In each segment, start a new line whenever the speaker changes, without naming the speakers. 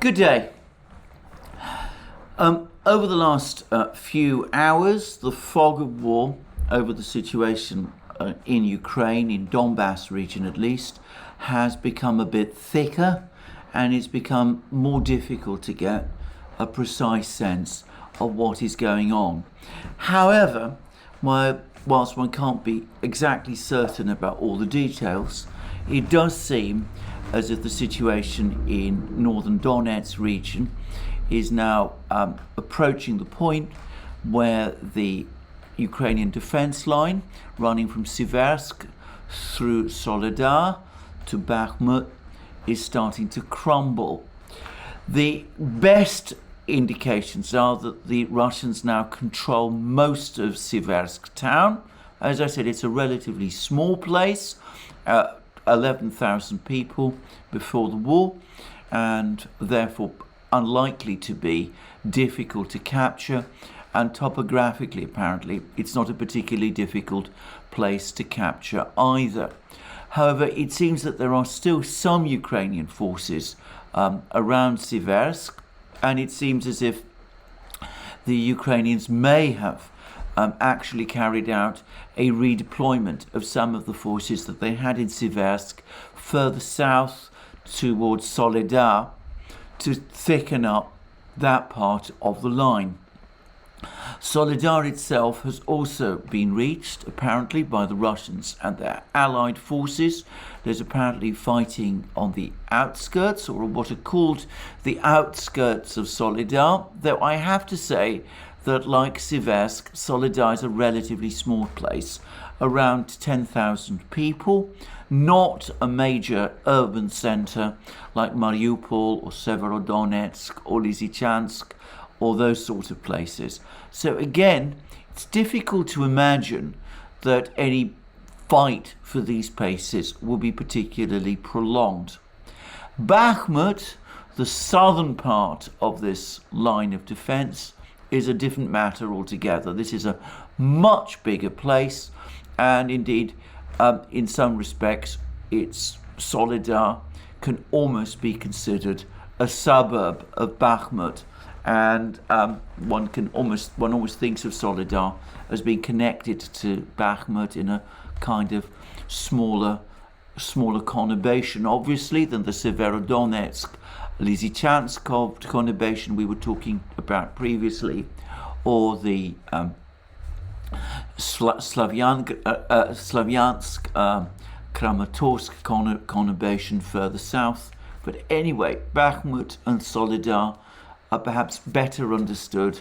Good day. Over the last few hours, the fog of war over the situation in Ukraine, in Donbass region at least, has become a bit thicker, and it's become more difficult to get a precise sense of what is going on. However, whilst one can't be exactly certain about all the details, it does seem as if the situation in northern Donetsk region is now approaching the point where the Ukrainian defense line running from Siversk through Soledar to Bakhmut is starting to crumble. The best indications are that the Russians now control most of Siversk town. As I said, it's a relatively small place, 11,000 people before the war, and therefore unlikely to be difficult to capture. And topographically, apparently, it's not a particularly difficult place to capture either. However, it seems that there are still some Ukrainian forces around Siversk, and it seems as if the Ukrainians may have actually carried out a redeployment of some of the forces that they had in Siversk further south towards Soledar to thicken up that part of the line. Soledar itself has also been reached, apparently, by the Russians and their allied forces. There's apparently fighting on the outskirts, or what are called the outskirts of Soledar, though I have to say that, like Siversk, Soledar is a relatively small place, around 10,000 people, not a major urban centre like Mariupol or Severodonetsk or Lysychansk or those sort of places. So again, it's difficult to imagine that any fight for these places will be particularly prolonged. Bakhmut, the southern part of this line of defence, is a different matter altogether. This is a much bigger place, and indeed, in some respects, its Soledar can almost be considered a suburb of Bakhmut, and one almost thinks of Soledar as being connected to Bakhmut in a kind of smaller conurbation, obviously, than the Severodonetsk Lysychansk conurbation we were talking about previously, or the Slavyansk Kramatorsk conurbation further south. But anyway, Bakhmut and Soledar are perhaps better understood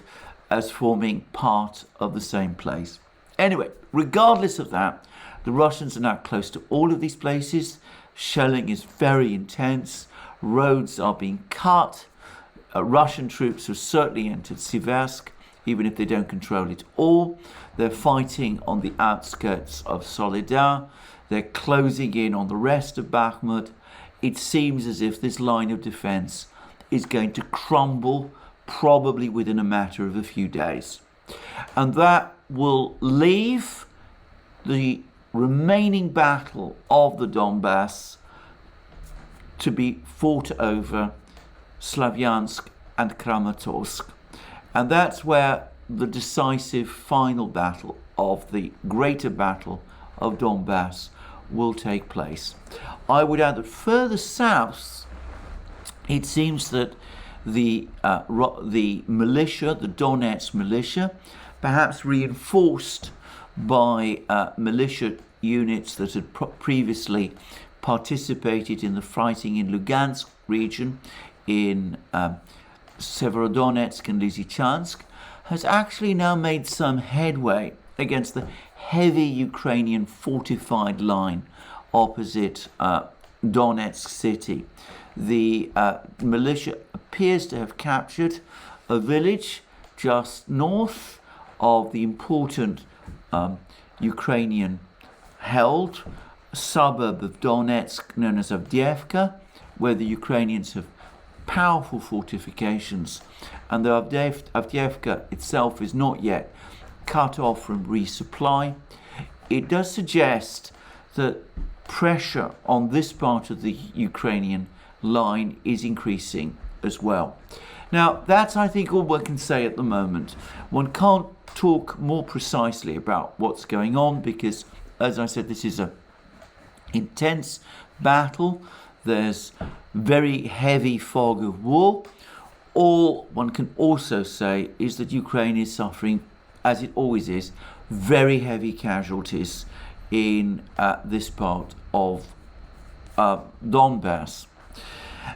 as forming part of the same place. Anyway, regardless of that, the Russians are now close to all of these places. Shelling is very intense. Roads are being cut. Russian troops have certainly entered Siversk, even if they don't control it all. They're fighting on the outskirts of Soledar. They're closing in on the rest of Bakhmut. It seems as if this line of defense is going to crumble probably within a matter of a few days. And that will leave the remaining battle of the Donbass to be fought over Slavyansk and Kramatorsk. And that's where the decisive final battle of the greater battle of Donbass will take place. I would add that further south, it seems that the militia, the Donetsk militia, perhaps reinforced by militia units that had previously participated in the fighting in Lugansk region, in Severodonetsk and Lysychansk, has actually now made some headway against the heavy Ukrainian fortified line opposite Donetsk city. The militia appears to have captured a village just north of the important Ukrainian held suburb of Donetsk known as Avdiivka, where the Ukrainians have powerful fortifications, and though Avdiivka itself is not yet cut off from resupply, it does suggest that pressure on this part of the Ukrainian line is increasing as well. Now, that's, I think, all one can say at the moment. One can't talk more precisely about what's going on because, as I said, this is an intense battle. There's very heavy fog of war. All one can also say is that Ukraine is suffering, as it always is, very heavy casualties in this part of Donbass.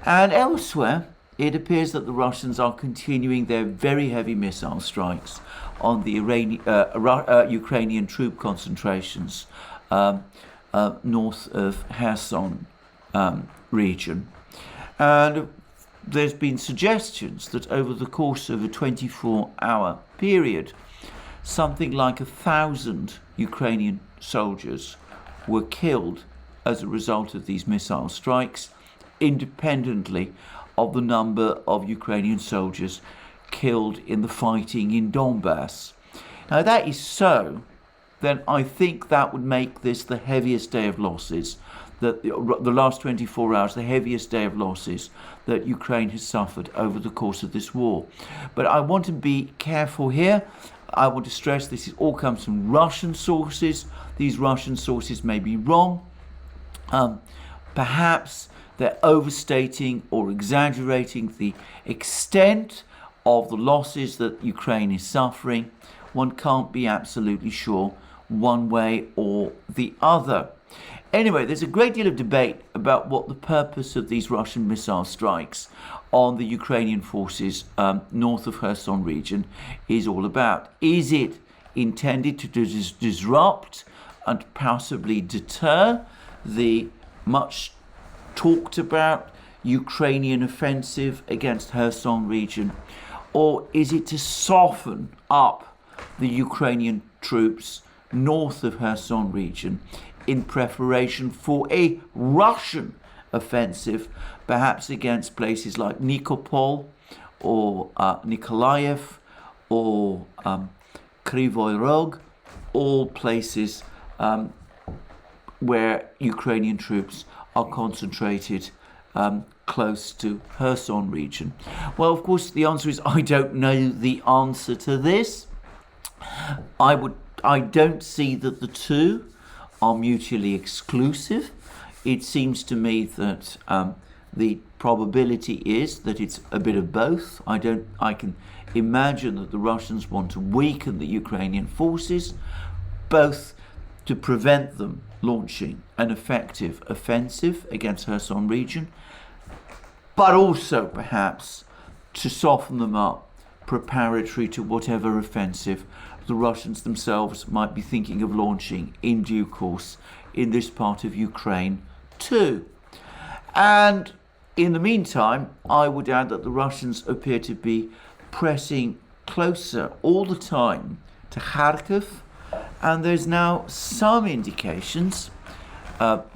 And elsewhere, it appears that the Russians are continuing their very heavy missile strikes on the Ukrainian troop concentrations north of Kherson region. And there's been suggestions that over the course of a 24-hour period, something like 1,000 Ukrainian soldiers were killed as a result of these missile strikes, independently of the number of Ukrainian soldiers killed in the fighting in Donbass. Now, that is so, then I think that would make this the heaviest day of losses, that the last 24 hours, the heaviest day of losses that Ukraine has suffered over the course of this war. But I want to be careful here. I want to stress this all comes from Russian sources. These Russian sources may be wrong. Perhaps they're overstating or exaggerating the extent of the losses that Ukraine is suffering. One can't be absolutely sure one way or the other. Anyway, there's a great deal of debate about what the purpose of these Russian missile strikes on the Ukrainian forces north of Kherson region is all about. Is it intended to disrupt and possibly deter the much talked about Ukrainian offensive against Kherson region, or is it to soften up the Ukrainian troops north of Kherson region in preparation for a Russian offensive, perhaps against places like Nikopol or Nikolaev or Kryvyi Rog, all places where Ukrainian troops are concentrated close to Kherson region? Well, of course, the answer is I don't know the answer to this. I don't see that the two are mutually exclusive. It seems to me that the probability is that it's a bit of both. I can imagine that the Russians want to weaken the Ukrainian forces, both to prevent them launching an effective offensive against Kherson region, but also perhaps to soften them up preparatory to whatever offensive the Russians themselves might be thinking of launching in due course in this part of Ukraine too. And in the meantime, I would add that the Russians appear to be pressing closer all the time to Kharkiv, and there's now some indications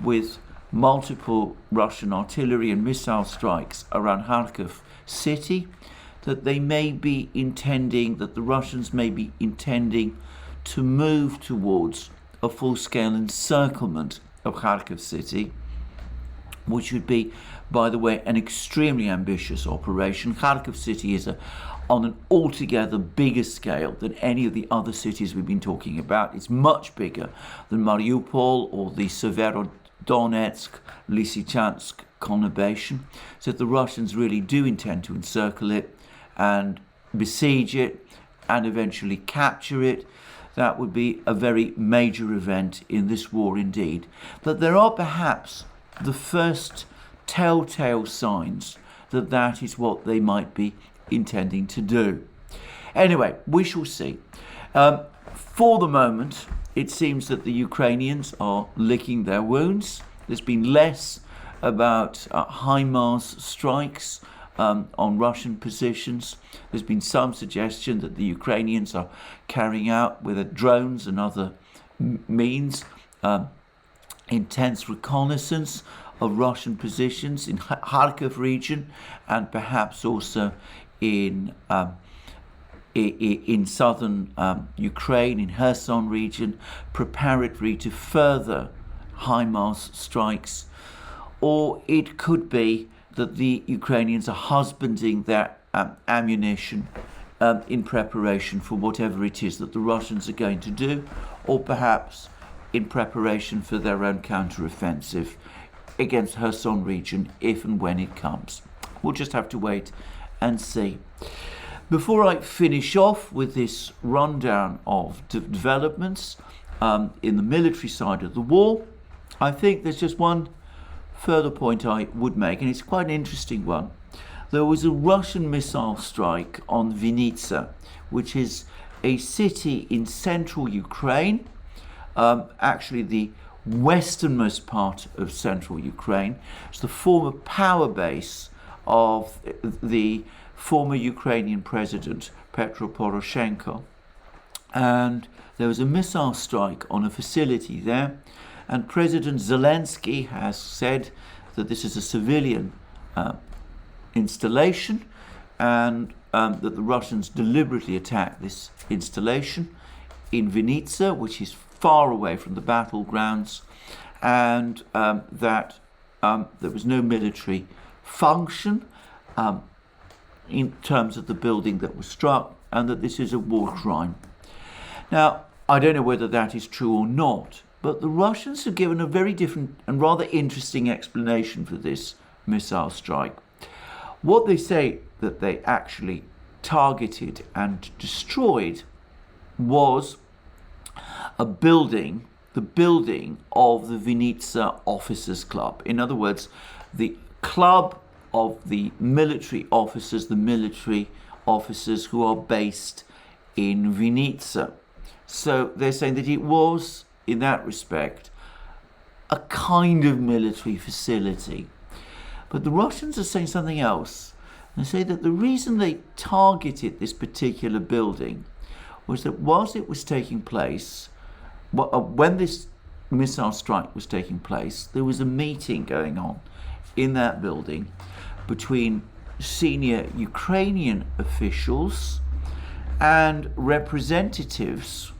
with multiple Russian artillery and missile strikes around Kharkiv city that they may be intending, that the Russians may be intending to move towards a full-scale encirclement of Kharkiv city, which would be, by the way, an extremely ambitious operation. Kharkiv city is on an altogether bigger scale than any of the other cities we've been talking about. It's much bigger than Mariupol or the Severodonetsk, Lysychansk conurbation. So the Russians really do intend to encircle it and besiege it and eventually capture it. That would be a very major event in this war indeed. But there are perhaps the first telltale signs that that is what they might be intending to do. Anyway, we shall see. For the moment, it seems that the Ukrainians are licking their wounds. There's been less about HIMARS strikes on Russian positions. There's been some suggestion that the Ukrainians are carrying out with drones and other means intense reconnaissance of Russian positions in Kharkiv region and perhaps also in southern Ukraine, in Kherson region, preparatory to further HIMARS strikes. Or it could be that the Ukrainians are husbanding their ammunition in preparation for whatever it is that the Russians are going to do, or perhaps in preparation for their own counter-offensive against Kherson region if and when it comes. We'll just have to wait and see. Before I finish off with this rundown of developments in the military side of the war, I think there's just one further point I would make, and it's quite an interesting one. There was a Russian missile strike on Vinnitsa, which is a city in central Ukraine, actually the westernmost part of central Ukraine. It's the former power base of the former Ukrainian president Petro Poroshenko. And there was a missile strike on a facility there, and President Zelensky has said that this is a civilian installation, and that the Russians deliberately attacked this installation in Vinnitsa, which is far away from the battlegrounds, and that there was no military function in terms of the building that was struck, and that this is a war crime. Now, I don't know whether that is true or not, but the Russians have given a very different and rather interesting explanation for this missile strike. What they say that they actually targeted and destroyed was a building, the building of the Vinnitsa Officers Club. In other words, the club of the military officers, who are based in Vinnitsa. So they're saying that it was, in that respect, a kind of military facility. But the Russians are saying something else. They say that the reason they targeted this particular building was that whilst it was taking place, when this missile strike was taking place, there was a meeting going on in that building between senior Ukrainian officials and representatives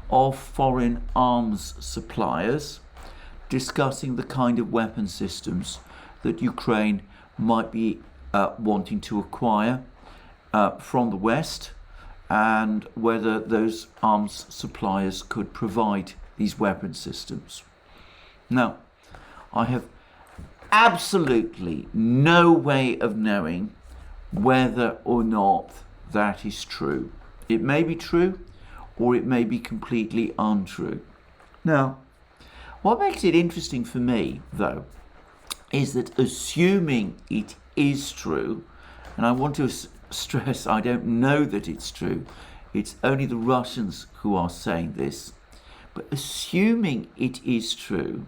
of foreign arms suppliers, discussing the kind of weapon systems that Ukraine might be wanting to acquire from the West, and whether those arms suppliers could provide these weapon systems. Now, I have absolutely no way of knowing whether or not that is true. It may be true, or it may be completely untrue. Now, what makes it interesting for me, though, is that assuming it is true, and I want to stress I don't know that it's true, it's only the Russians who are saying this, but assuming it is true,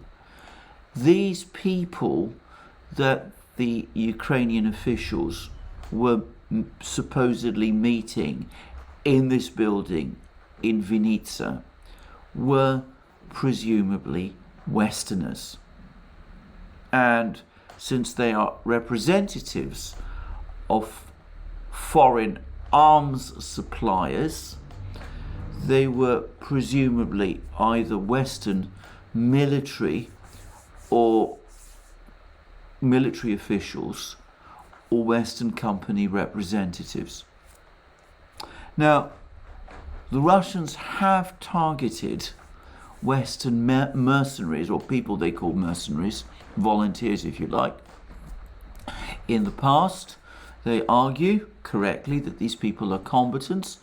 these people that the Ukrainian officials were supposedly meeting in this building in Vinnitsa were presumably Westerners. And since they are representatives of foreign arms suppliers, they were presumably either Western military or military officials or Western company representatives. Now, the Russians have targeted Western mercenaries, or people they call mercenaries, volunteers if you like. In the past, they argue correctly that these people are combatants,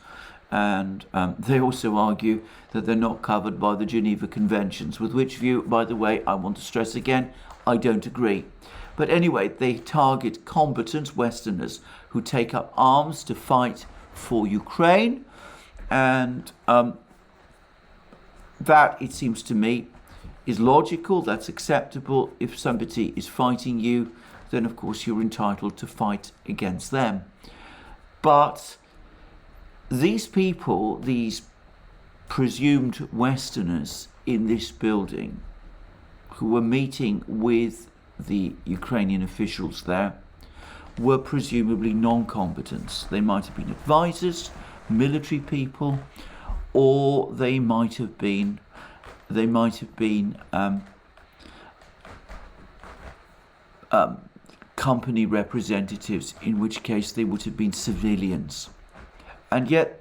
and they also argue that they're not covered by the Geneva Conventions, with which view, by the way, I want to stress again, I don't agree. But anyway, they target combatants, Westerners, who take up arms to fight for Ukraine, and that, it seems to me, is logical, that's acceptable. If somebody is fighting you, then of course you're entitled to fight against them. But these people, these presumed Westerners in this building, who were meeting with the Ukrainian officials there, were presumably non-combatants. They might have been advisors, military people, or they might have been company representatives, in which case they would have been civilians. And yet,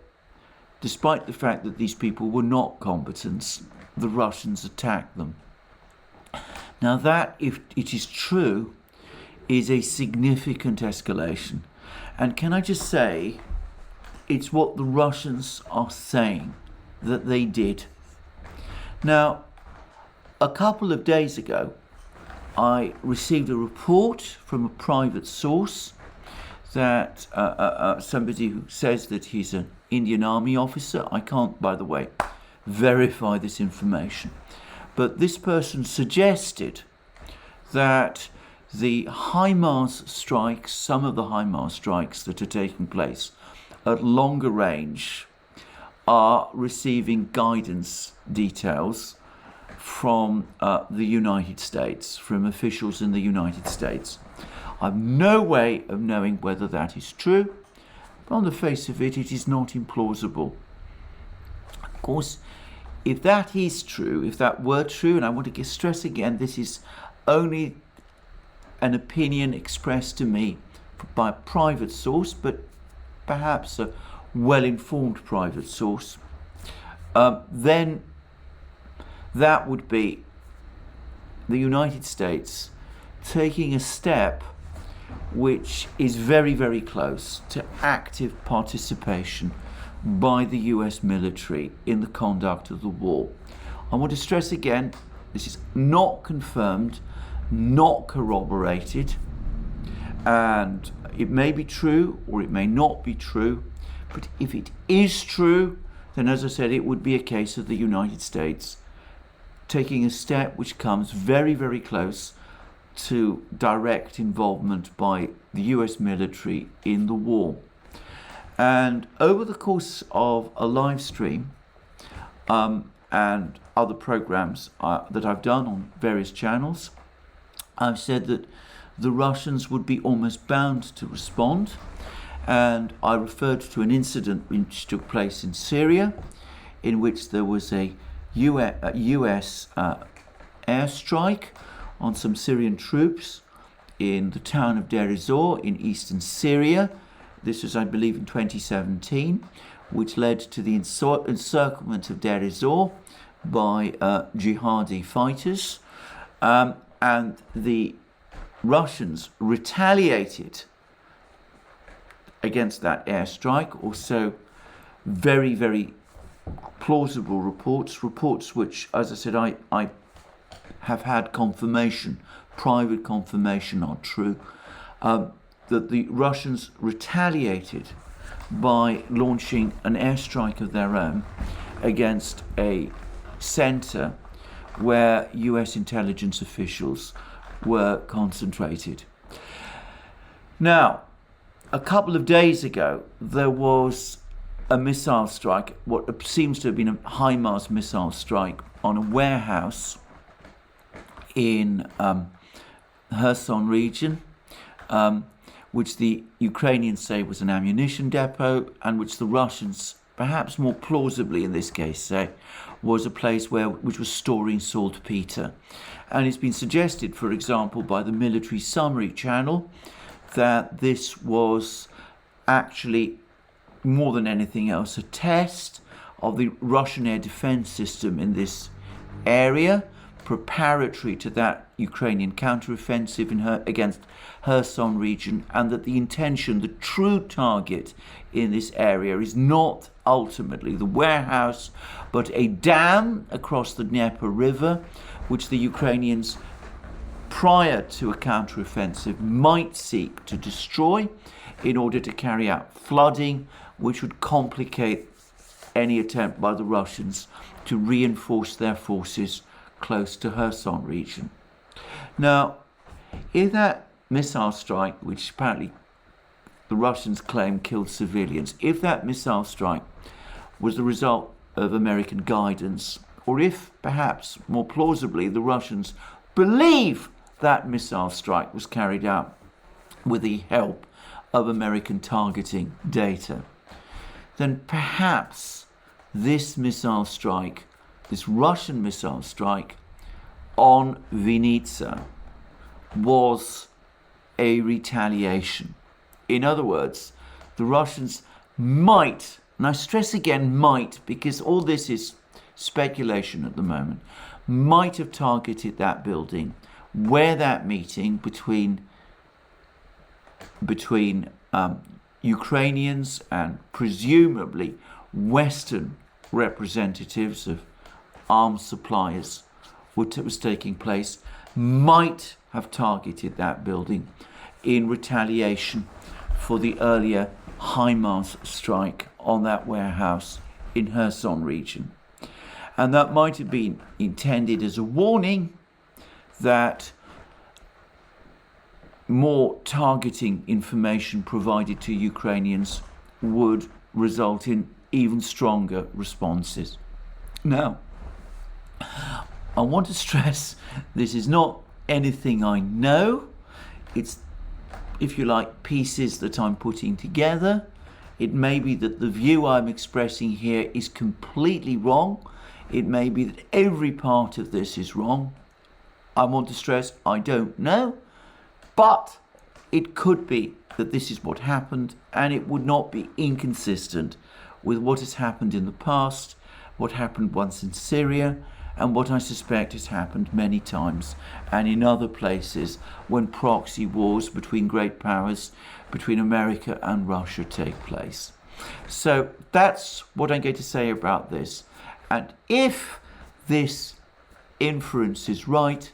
despite the fact that these people were not combatants, the Russians attacked them. Now that, if it is true, is a significant escalation. And can I just say, it's what the Russians are saying that they did. Now, a couple of days ago, I received a report from a private source that somebody who says that he's an Indian Army officer. I can't, by the way, verify this information. But this person suggested that the HIMARS strikes, some of the HIMARS strikes that are taking place at longer range, are receiving guidance details from the United States, from officials in the United States. I've no way of knowing whether that is true, but on the face of it, it is not implausible. Of course, if that is true, if that were true, and I want to stress again, this is only an opinion expressed to me by a private source, but perhaps a well-informed private source, then that would be the United States taking a step which is very, very close to active participation by the US military in the conduct of the war. I want to stress again, this is not confirmed, not corroborated, and it may be true or it may not be true, but if it is true, then as I said, it would be a case of the United States taking a step which comes very, very close to direct involvement by the US military in the war. And over the course of a live stream and other programs that I've done on various channels, I've said that the Russians would be almost bound to respond. And I referred to an incident which took place in Syria, in which there was a US airstrike on some Syrian troops in the town of Deir ez-Zor in eastern Syria. This was, I believe, in 2017, which led to the encirclement of Deir ez-Zor by jihadi fighters. And the Russians retaliated against that airstrike. Also, very, very plausible reports which, as I said, I have had confirmation, private confirmation are true, that the Russians retaliated by launching an airstrike of their own against a center where US intelligence officials were concentrated. Now, a couple of days ago, there was a missile strike, what seems to have been a HIMARS missile strike on a warehouse in Kherson region, which the Ukrainians say was an ammunition depot, and which the Russians, perhaps more plausibly in this case, say was a place which was storing saltpeter. And it's been suggested, for example, by the military summary channel, that this was actually, more than anything else, a test of the Russian air defense system in this area, preparatory to that Ukrainian counteroffensive against Kherson region, and that the intention, the true target in this area is not ultimately the warehouse, but a dam across the Dnieper River, which the Ukrainians, prior to a counteroffensive, might seek to destroy in order to carry out flooding, which would complicate any attempt by the Russians to reinforce their forces close to Kherson region. Now, if that missile strike, which apparently the Russians claim killed civilians, if that missile strike was the result of American guidance, or if perhaps more plausibly the Russians believe that missile strike was carried out with the help of American targeting data, then perhaps this missile strike, this Russian missile strike on Vinnitsa, was a retaliation. In other words, the Russians might, and I stress again might, because all this is speculation at the moment, might have targeted that building where that meeting between Ukrainians and presumably Western representatives of arms suppliers was taking place, might have targeted that building in retaliation for the earlier HIMARS strike on that warehouse in Kherson region. And that might have been intended as a warning that more targeting information provided to Ukrainians would result in even stronger responses. Now, I want to stress this is not anything I know. It's, if you like, pieces that I'm putting together. It may be that the view I'm expressing here is completely wrong. It may be that every part of this is wrong. I want to stress I don't know, but it could be that this is what happened, and it would not be inconsistent with what has happened in the past, what happened once in Syria, and what I suspect has happened many times and in other places when proxy wars between great powers, between America and Russia, take place. So that's what I'm going to say about this. And if this inference is right,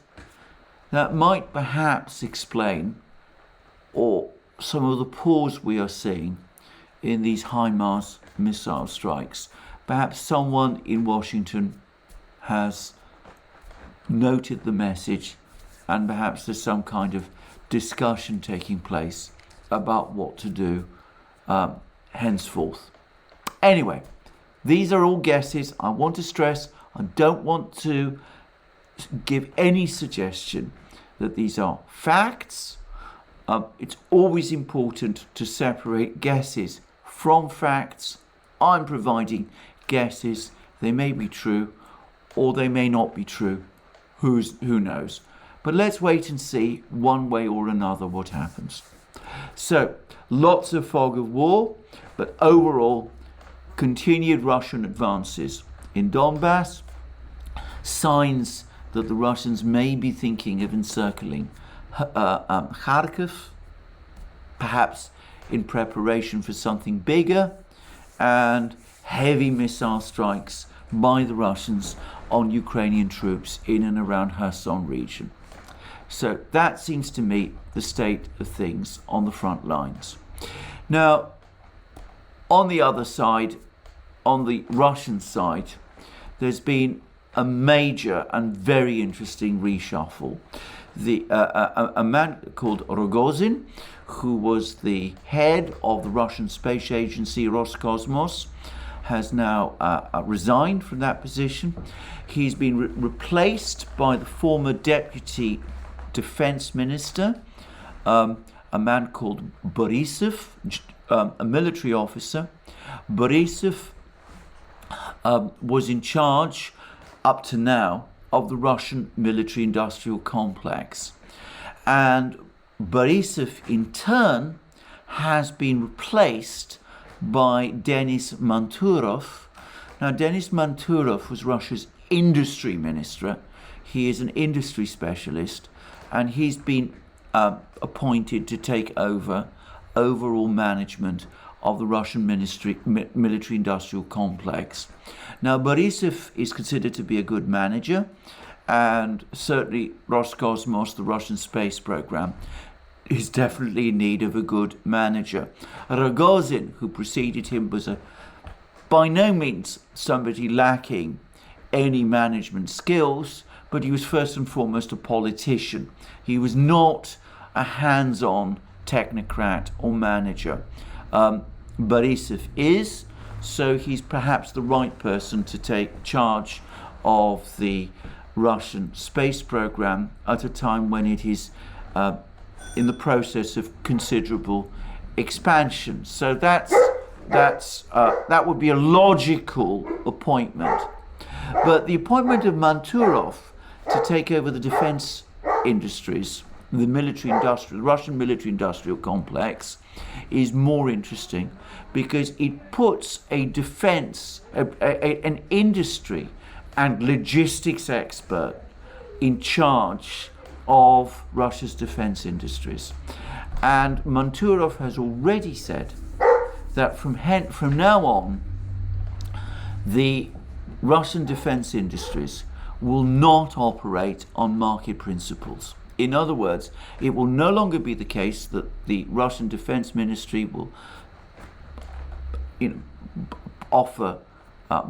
that might perhaps explain, or some of the pause we are seeing in these HIMARS missile strikes. Perhaps someone in Washington has noted the message, and perhaps there's some kind of discussion taking place about what to do henceforth. Anyway, these are all guesses. I want to stress, I don't want to give any suggestion that these are facts. It's always important to separate guesses from facts. I'm providing guesses. They may be true or they may not be true. Who knows? But let's wait and see one way or another what happens. So, lots of fog of war, but overall, continued Russian advances in Donbass, signs that the Russians may be thinking of encircling Kharkiv, perhaps in preparation for something bigger, and heavy missile strikes by the Russians on Ukrainian troops in and around Kherson region. So that seems to me the state of things on the front lines. Now, on the other side, on the Russian side, there's been a major and very interesting reshuffle. A man called Rogozin, who was the head of the Russian space agency Roscosmos, has now resigned from that position. He's been replaced by the former deputy defense minister, a man called Borisov, a military officer. Borisov was in charge up to now of the Russian military-industrial complex. And Borisov, in turn, has been replaced by Denis Manturov. Now, Denis Manturov was Russia's industry minister. He is an industry specialist, and he's been appointed to take over overall management of the Russian military-industrial complex. Now, Borisov is considered to be a good manager, and certainly Roscosmos, the Russian space program, is definitely in need of a good manager. Rogozin, who preceded him, was by no means somebody lacking any management skills, but he was first and foremost a politician. He was not a hands-on technocrat or manager. Borisov is, so he's perhaps the right person to take charge of the Russian space program at a time when it is in the process of considerable expansion. So that would be a logical appointment. But the appointment of Manturov to take over the defense industries the Russian military-industrial complex is more interesting because it puts a defense, an industry and logistics expert in charge of Russia's defense industries. And Manturov has already said that from now on, the Russian defense industries will not operate on market principles. In other words, it will no longer be the case that the Russian Defense Ministry will offer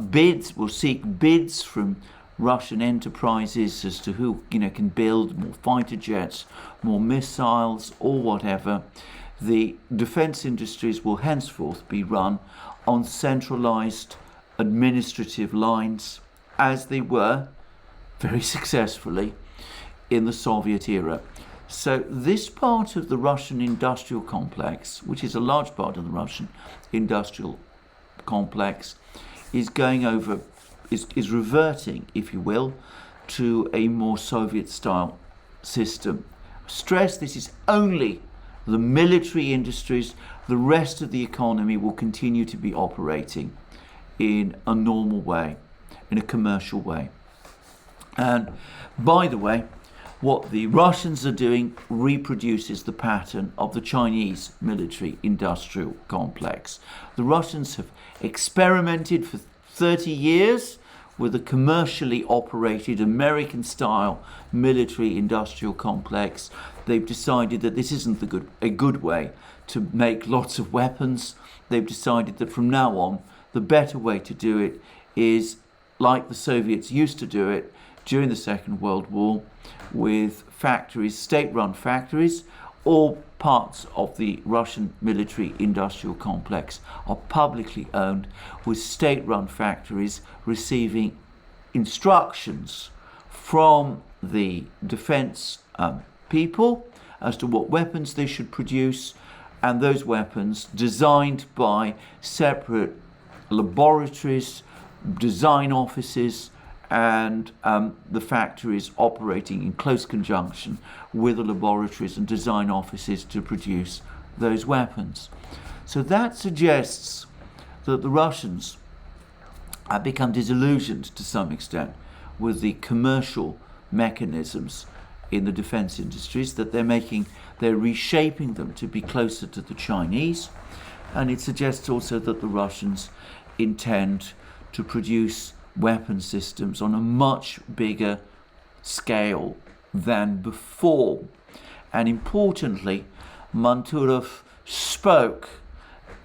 bids, will seek bids from Russian enterprises as to who can build more fighter jets, more missiles, or whatever. The defense industries will henceforth be run on centralized administrative lines, as they were very successfully in the Soviet era. So this part of the Russian industrial complex, which is a large part of the Russian industrial complex, is reverting, if you will, to a more Soviet-style system. Stress this is only the military industries. The rest of the economy will continue to be operating in a normal way, in a commercial way. And by the way, what the Russians are doing reproduces the pattern of the Chinese military-industrial complex. The Russians have experimented for 30 years with a commercially operated American-style military-industrial complex. They've decided that this isn't a good way to make lots of weapons. They've decided that from now on, the better way to do it is like the Soviets used to do it during the Second World War, with factories, state-run factories. All parts of the Russian military-industrial complex are publicly owned, with state-run factories receiving instructions from the defense people as to what weapons they should produce, and those weapons designed by separate laboratories, design offices, and the factories operating in close conjunction with the laboratories and design offices to produce those weapons. So that suggests that the Russians have become disillusioned to some extent with the commercial mechanisms in the defense industries, that they're reshaping them to be closer to the Chinese. And it suggests also that the Russians intend to produce weapon systems on a much bigger scale than before. And importantly, Manturov spoke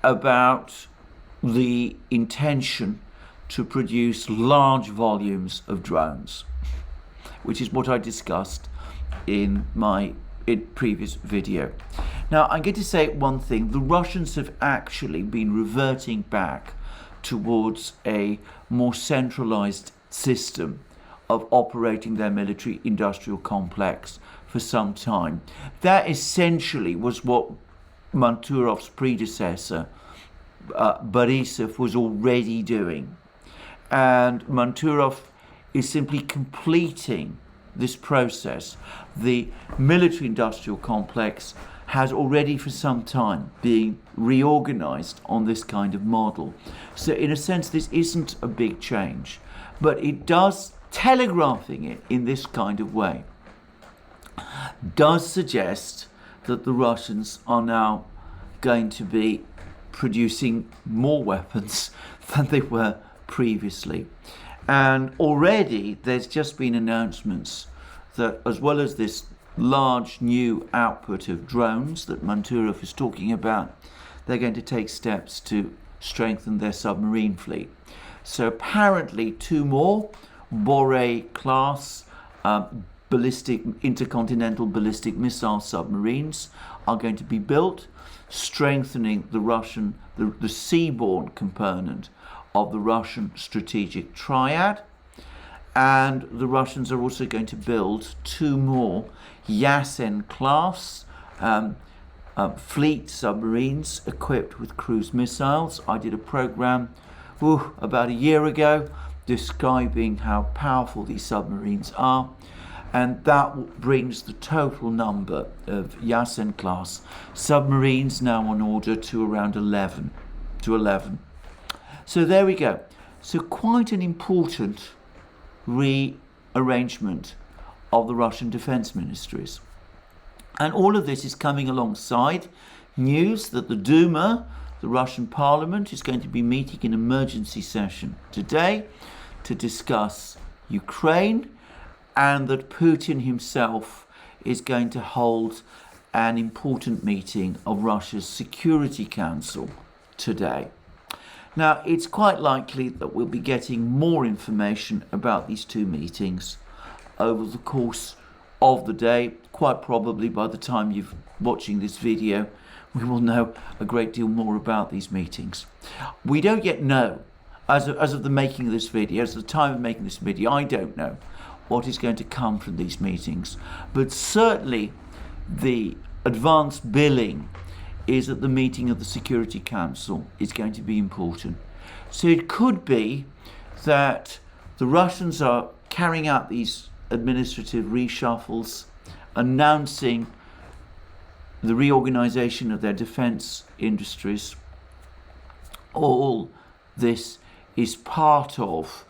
about the intention to produce large volumes of drones, which is what I discussed in my previous video. Now, I'm going to say one thing. The Russians have actually been reverting back towards a more centralized system of operating their military-industrial complex for some time. That essentially was what Manturov's predecessor, Borisov, was already doing. And Manturov is simply completing this process. The military-industrial complex has already for some time been reorganized on this kind of model. So in a sense, this isn't a big change, but it does, telegraphing it in this kind of way, does suggest that the Russians are now going to be producing more weapons than they were previously. And already there's just been announcements that, as well as this large new output of drones that Manturov is talking about, they're going to take steps to strengthen their submarine fleet. So apparently 2 more Borei class intercontinental ballistic missile submarines are going to be built, strengthening the seaborne component of the Russian strategic triad. And the Russians are also going to build 2 more Yasen class fleet submarines equipped with cruise missiles. I did a program about a year ago describing how powerful these submarines are. and that brings the total number of Yasen class submarines now on order to around 11. So there we go. So quite an important rearrangement of the Russian defense ministries. And all of this is coming alongside news that the Duma, the Russian parliament, is going to be meeting in emergency session today to discuss Ukraine, and that Putin himself is going to hold an important meeting of Russia's Security Council today. Now, it's quite likely that we'll be getting more information about these two meetings over the course of the day. Quite probably by the time you're watching this video, we will know a great deal more about these meetings. We don't yet know, as of the making of this video, as of the time of making this video, I don't know what is going to come from these meetings. But certainly the advanced billing is that the meeting of the Security Council is going to be important. So it could be that the Russians are carrying out these administrative reshuffles, announcing the reorganization of their defense industries. All this is part of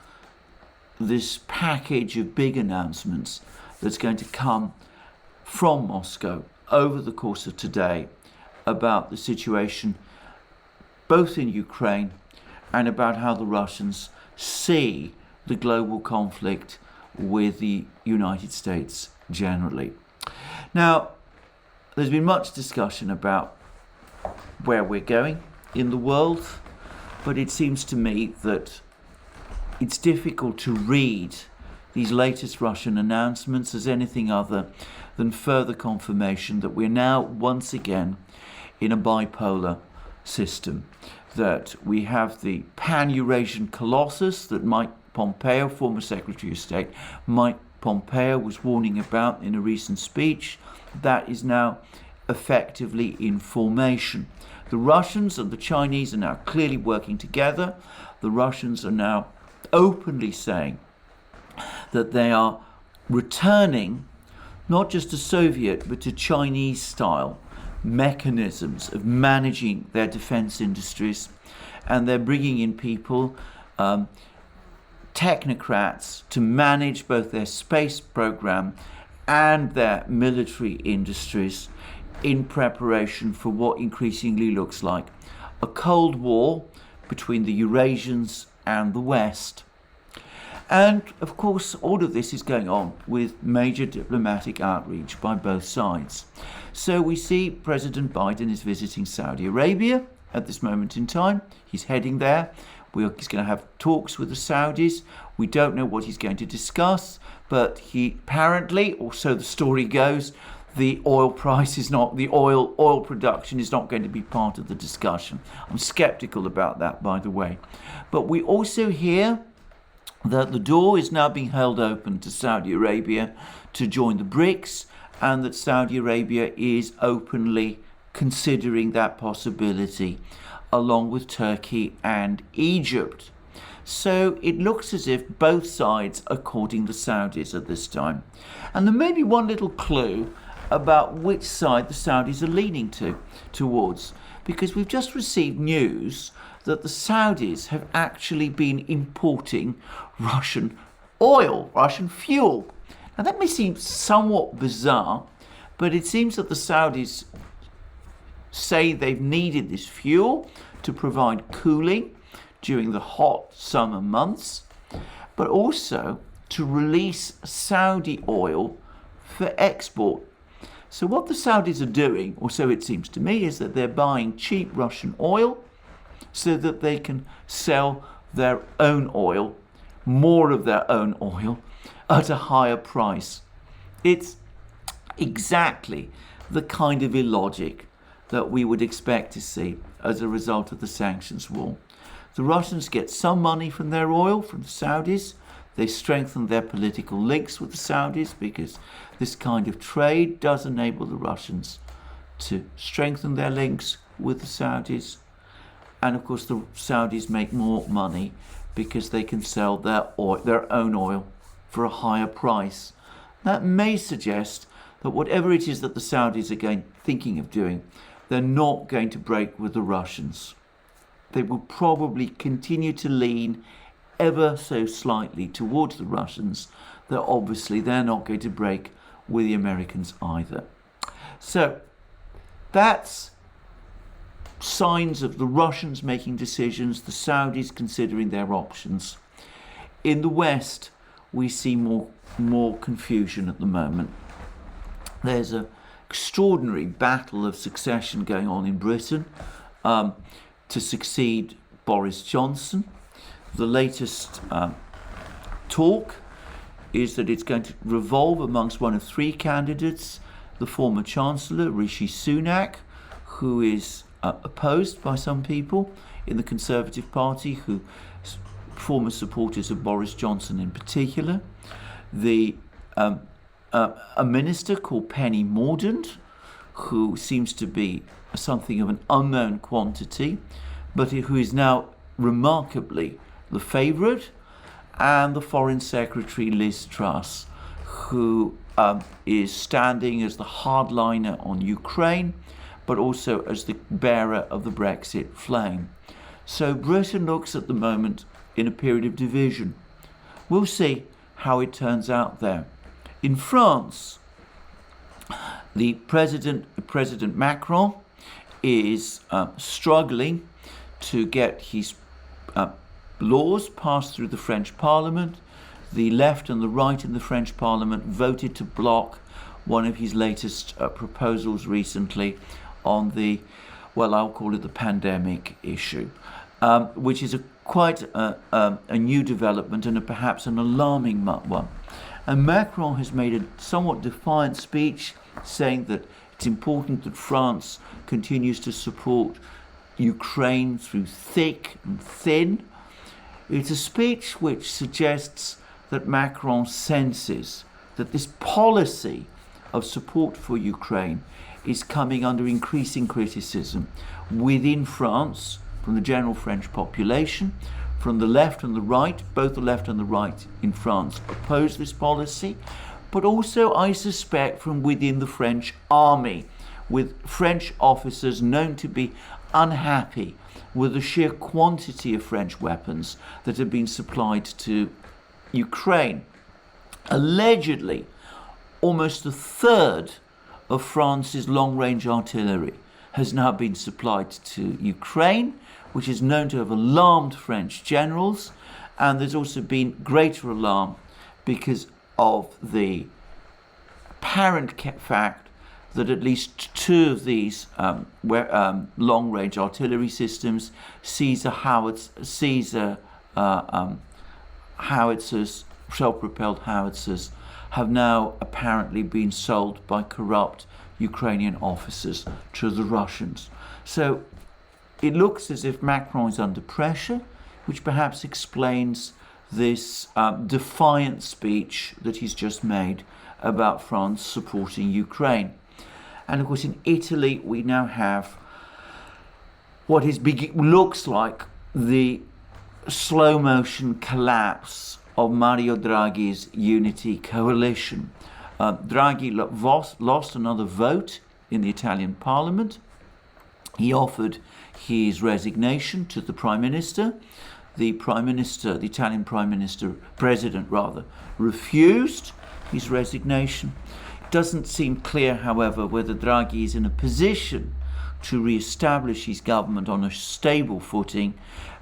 this package of big announcements that's going to come from Moscow over the course of today about the situation both in Ukraine and about how the Russians see the global conflict with the United States generally. Now, there's been much discussion about where we're going in the world, but it seems to me that it's difficult to read these latest Russian announcements as anything other than further confirmation that we're now once again in a bipolar system, that we have the pan-Eurasian colossus that Mike Pompeo, former Secretary of State Mike Pompeo, was warning about in a recent speech, that is now effectively in formation. The Russians and the Chinese are now clearly working together. The Russians are now openly saying that they are returning not just to Soviet but to Chinese style mechanisms of managing their defense industries, and they're bringing in people, technocrats, to manage both their space program and their military industries in preparation for what increasingly looks like a Cold War between the Eurasians and the West. And of course, all of this is going on with major diplomatic outreach by both sides. So we see President Biden is visiting Saudi Arabia at this moment in time. He's heading there. He's going to have talks with the Saudis. We don't know what he's going to discuss, but he apparently, or so the story goes, the oil price is not, the oil production is not going to be part of the discussion. I'm skeptical about that, by the way. But we also hear that the door is now being held open to Saudi Arabia to join the BRICS, and that Saudi Arabia is openly considering that possibility along with Turkey and Egypt. So it looks as if both sides are courting the Saudis at this time. And there may be one little clue about which side the Saudis are leaning towards, because we've just received news that the Saudis have actually been importing Russian oil, Russian fuel. Now that may seem somewhat bizarre, but it seems that the Saudis say they've needed this fuel to provide cooling during the hot summer months, but also to release Saudi oil for export. So what the Saudis are doing, or so it seems to me, is that they're buying cheap Russian oil so that they can sell their own oil, more of their own oil, at a higher price. It's exactly the kind of illogic that we would expect to see as a result of the sanctions war. The Russians get some money from their oil, from the Saudis. They strengthen their political links with the Saudis because this kind of trade does enable the Russians to strengthen their links with the Saudis. And of course the Saudis make more money because they can sell their own oil for a higher price That may suggest that whatever it is that the Saudis are thinking of doing, they're not going to break with the Russians. They will probably continue to lean ever so slightly towards the Russians, that obviously they're not going to break with the Americans either. So that's signs of the Russians making decisions, the Saudis considering their options. In the West, we see more confusion at the moment. There's an extraordinary battle of succession going on in Britain to succeed Boris Johnson. The latest talk is that it's going to revolve amongst one of three candidates, the former Chancellor, Rishi Sunak, who is opposed by some people in the Conservative Party, who former supporters of Boris Johnson in particular, a minister called Penny Mordaunt, who seems to be something of an unknown quantity, but who is now remarkably the favourite, and the Foreign Secretary Liz Truss, who is standing as the hardliner on Ukraine, but also as the bearer of the Brexit flame. So Britain looks at the moment in a period of division. We'll see how it turns out there. In France, the President Macron is struggling to get his laws passed through the French Parliament. The left and the right in the French Parliament voted to block one of his latest proposals recently on the, well, I'll call it the pandemic issue, which is quite a new development and perhaps an alarming one. And Macron has made a somewhat defiant speech saying that it's important that France continues to support Ukraine through thick and thin. It's a speech which suggests that Macron senses that this policy of support for Ukraine is coming under increasing criticism within France, from the general French population, from the left and the right. Both the left and the right in France oppose this policy, but also, I suspect, from within the French army, with French officers known to be unhappy with the sheer quantity of French weapons that have been supplied to Ukraine. Allegedly, almost a third of France's long-range artillery has now been supplied to Ukraine, which is known to have alarmed French generals, and there's also been greater alarm because of the apparent fact that at least two of these long-range artillery systems, Caesar howitzers, self-propelled howitzers, have now apparently been sold by corrupt Ukrainian officers to the Russians. So it looks as if Macron is under pressure, which perhaps explains this defiant speech that he's just made about France supporting Ukraine. And of course, in Italy, we now have what looks like the slow motion collapse of Mario Draghi's unity coalition. Draghi lost another vote in the Italian parliament. He offered his resignation to the Prime Minister. The Italian President, refused his resignation. It doesn't seem clear, however, whether Draghi is in a position to re-establish his government on a stable footing,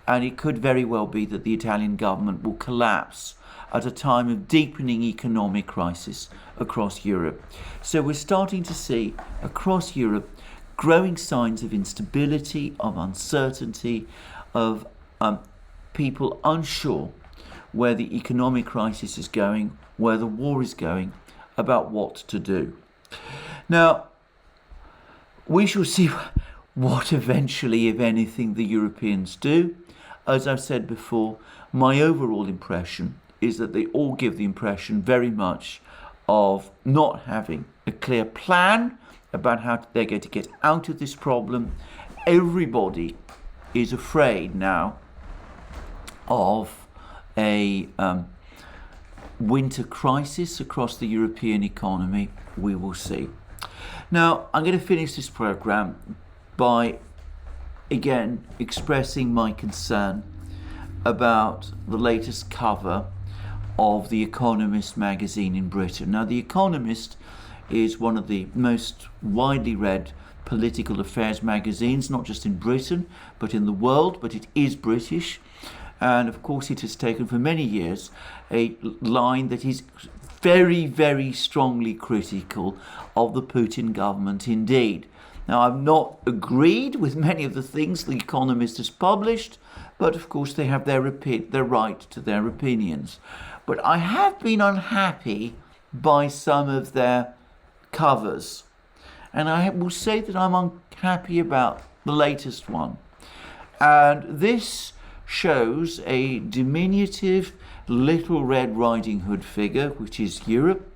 and it could very well be that the Italian government will collapse at a time of deepening economic crisis across Europe. So we're starting to see across Europe growing signs of instability, of uncertainty, of people unsure where the economic crisis is going, where the war is going, about what to do. Now, we shall see what eventually, if anything, the Europeans do. As I've said before, my overall impression is that they all give the impression very much of not having a clear plan about how they're going to get out of this problem. Everybody is afraid now of winter crisis across the European economy, we will see. Now, I'm going to finish this program by again expressing my concern about the latest cover of The Economist magazine in Britain. Now, The Economist is one of the most widely read political affairs magazines, not just in Britain, but in the world, but it is British. And of course, it has taken for many years a line that is very, very strongly critical of the Putin government indeed. Now, I've not agreed with many of the things The Economist has published, but of course they have their right to their opinions. But I have been unhappy by some of their covers. And I will say that I'm unhappy about the latest one. And this shows a diminutive little Red Riding Hood figure, which is Europe,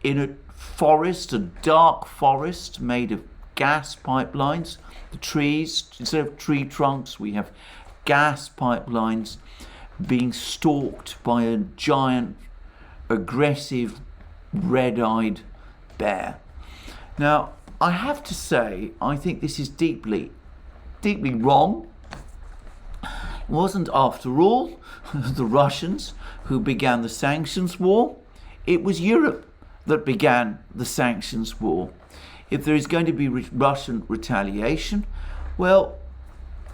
in a forest, a dark forest made of gas pipelines. The trees, instead of tree trunks, we have gas pipelines being stalked by a giant, aggressive, red-eyed bear. Now, I have to say, I think this is deeply, deeply wrong. It wasn't, after all, the Russians who began the sanctions war. It was Europe that began the sanctions war. If there is going to be Russian retaliation, well,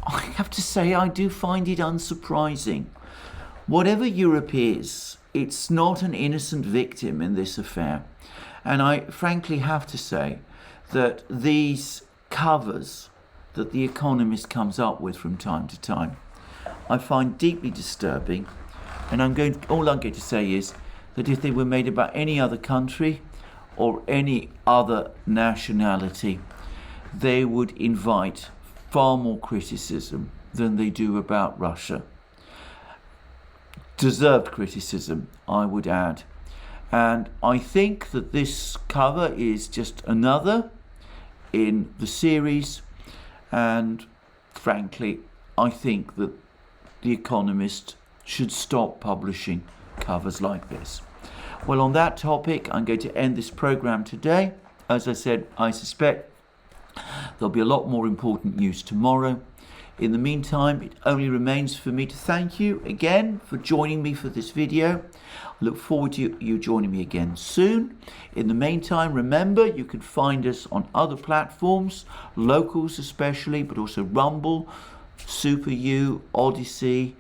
I have to say I do find it unsurprising. Whatever Europe is, it's not an innocent victim in this affair. And I frankly have to say that these covers that The Economist comes up with from time to time, I find deeply disturbing. And all I'm going to say is that if they were made about any other country or any other nationality, they would invite far more criticism than they do about Russia. Deserved criticism, I would add. And I think that this cover is just another in the series. And frankly, I think that The Economist should stop publishing covers like this. Well, on that topic, I'm going to end this program today. As I said, I suspect there'll be a lot more important news tomorrow. In the meantime, it only remains for me to thank you again for joining me for this video. I look forward to you joining me again soon. In the meantime, remember, you can find us on other platforms, locals especially, but also Rumble, Super U, ODYSEE,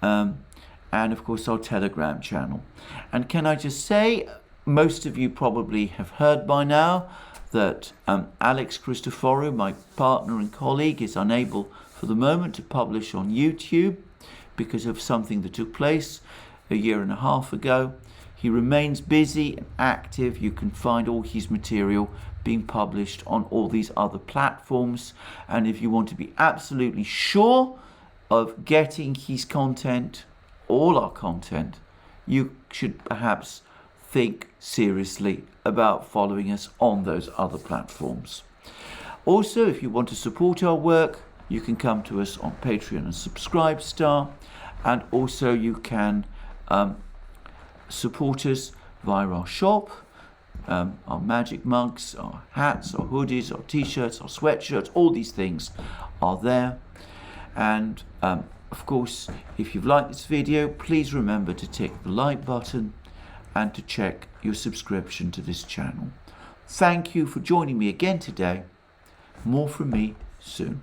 and of course our Telegram channel. And can I just say, most of you probably have heard by now that Alex Christoforou, my partner and colleague, is unable for the moment to publish on YouTube because of something that took place a year and a half ago. He remains busy and active. You can find all his material being published on all these other platforms. And if you want to be absolutely sure of getting his content, all our content, you should perhaps think seriously about following us on those other platforms. Also, if you want to support our work, you can come to us on Patreon and Subscribestar, and also you can support us via our shop, our magic mugs, our hats, our hoodies, our t-shirts, our sweatshirts, all these things are there. And of course, if you've liked this video, please remember to tick the like button and to check your subscription to this channel. Thank you for joining me again today. More from me soon.